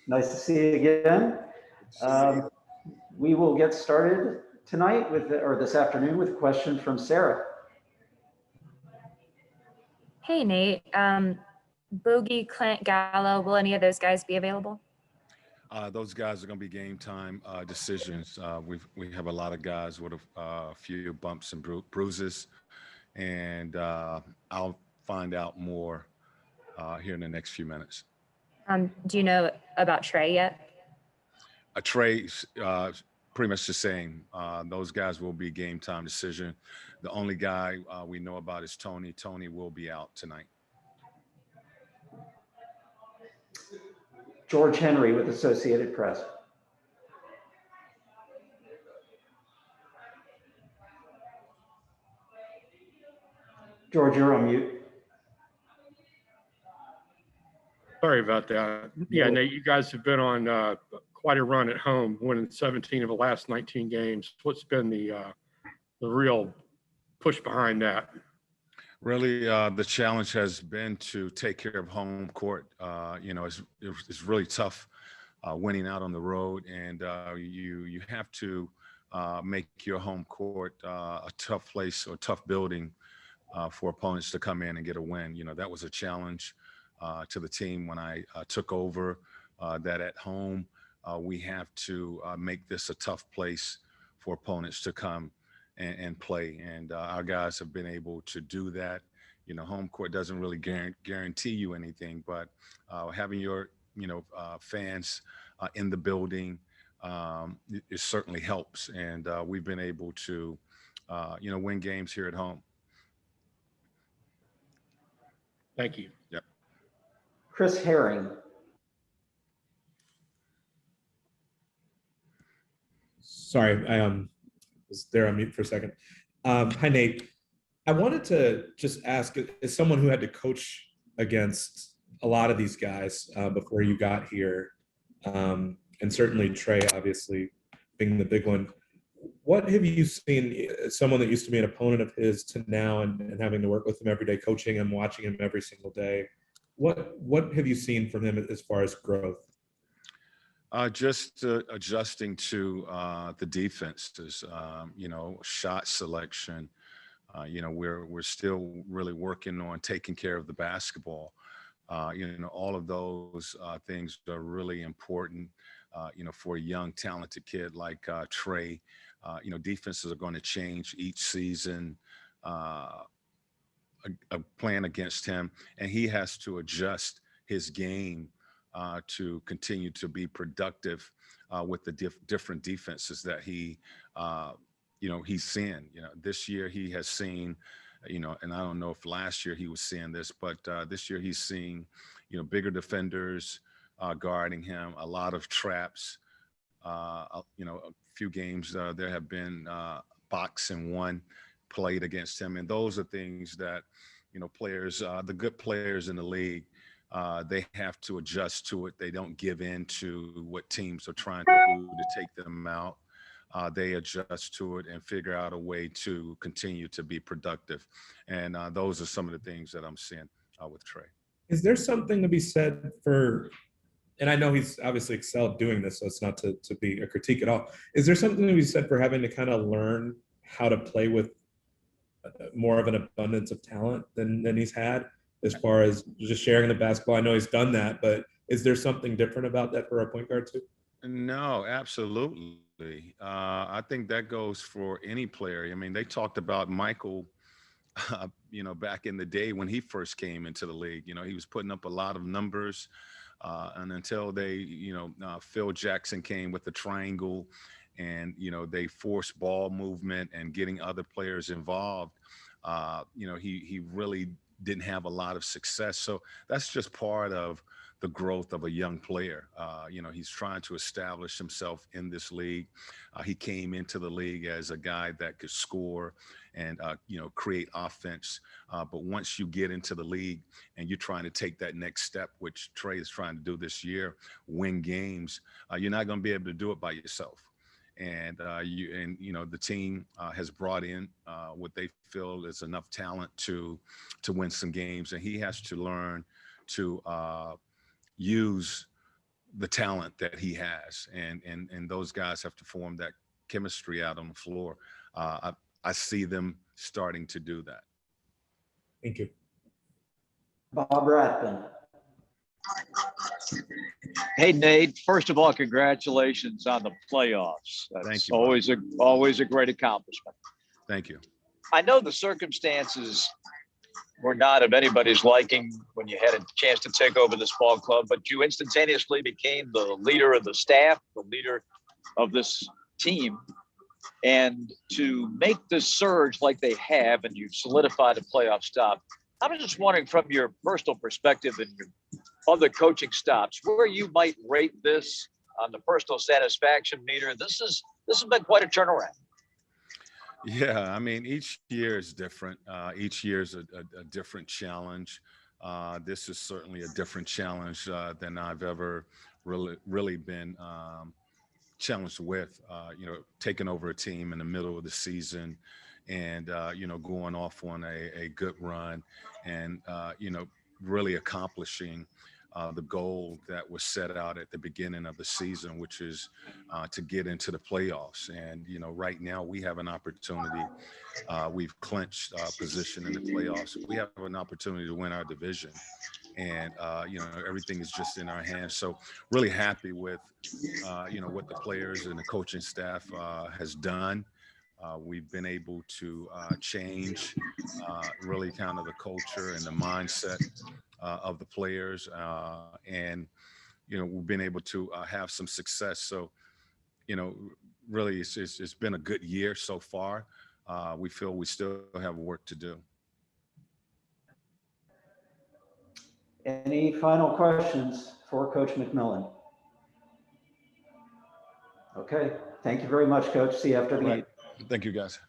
Nice to see you again. See you. We will get started tonight or this afternoon with a question from Sarah. Hey, Nate. Bogey, Clint, Gallo, will any of those guys be available? Those guys are going to be game time decisions. We have a lot of guys with a few bumps and bruises, and I'll find out more here in the next few minutes. Do you know about Trey yet? Trey's pretty much the same. Those guys will be game time decision. The only guy we know about is Tony. Tony will be out tonight. George Henry with Associated Press. George, you're on mute. Sorry about that. Yeah, Nate, you guys have been on quite a run at home, winning 17 of the last 19 games. What's been the real push behind that? Really, the challenge has been to take care of home court. It's really tough winning out on the road, and you have to make your home court a tough place or tough building for opponents to come in and get a win. That was a challenge to the team when I took over. That at home we have to make this a tough place for opponents to come and play, and our guys have been able to do that. Home court doesn't really guarantee you anything, but having your fans in the building, it certainly helps, and we've been able to win games here at home. Thank you. Yep. Chris Herring. Sorry, I was there on mute for a second. Hi, Nate. I wanted to just ask, as someone who had to coach against a lot of these guys before you got here, and certainly Trey, obviously, being the big one, what have you seen, someone that used to be an opponent of his to now and having to work with him every day, coaching him, watching him every single day? What have you seen from him as far as growth? Just adjusting to the defenses, shot selection. We're still really working on taking care of the basketball. All of those things are really important, for a young, talented kid like Trey. Defenses are going to change each season, playing against him, and he has to adjust his game to continue to be productive with the different defenses that he's seeing. This year he has seen, and I don't know if last year he was seeing this, but this year he's seeing, bigger defenders guarding him, a lot of traps. A few games there have been box and one played against him, and those are things that players, the good players in the league, they have to adjust to it. They don't give in to what teams are trying to do to take them out. They adjust to it and figure out a way to continue to be productive. And those are some of the things that I'm seeing with Trey. Is there something to be said for, and I know he's obviously excelled doing this, so it's not to be a critique at all. Is there something to be said for having to kind of learn how to play with more of an abundance of talent than he's had, as far as just sharing the basketball? I know he's done that, but is there something different about that for a point guard too? No, absolutely. I think that goes for any player. I mean, they talked about Michael, back in the day when he first came into the league. He was putting up a lot of numbers, and until they, Phil Jackson came with the triangle, and they forced ball movement and getting other players involved. He really didn't have a lot of success. So that's just part of the growth of a young player. He's trying to establish himself in this league. He came into the league as a guy that could score and, create offense. But once you get into the league and you're trying to take that next step, which Trey is trying to do this year, win games, you're not going to be able to do it by yourself. And the team has brought in what they feel is enough talent to win some games, and he has to learn to use the talent that he has, and those guys have to form that chemistry out on the floor. I see them starting to do that. Thank you. Bob Rathbun. Hey, Nate, first of all, congratulations on the playoffs. Thank That's you, Bob. always a great accomplishment. Thank you. I know the circumstances were not of anybody's liking when you had a chance to take over this ball club, but you instantaneously became the leader of the staff, the leader of this team. And to make this surge like they have, and you've solidified a playoff stop, I'm just wondering from your personal perspective and your other coaching stops, where you might rate this on the personal satisfaction meter. This has been quite a turnaround. Yeah, I mean, each year is different. Each year is a different challenge. This is certainly a different challenge than I've ever really been challenged with. Taking over a team in the middle of the season, and going off on a good run, and really accomplishing the goal that was set out at the beginning of the season, which is to get into the playoffs. And, right now we have an opportunity. We've clinched position in the playoffs. We have an opportunity to win our division. And, everything is just in our hands. So really happy with, what the players and the coaching staff has done. We've been able to change really kind of the culture and the mindset of the players, and we've been able to have some success. So really it's been a good year so far. We feel we still have work to do. Any final questions for Coach McMillan? Okay, thank you very much, Coach. See you after the game. Thank you, guys.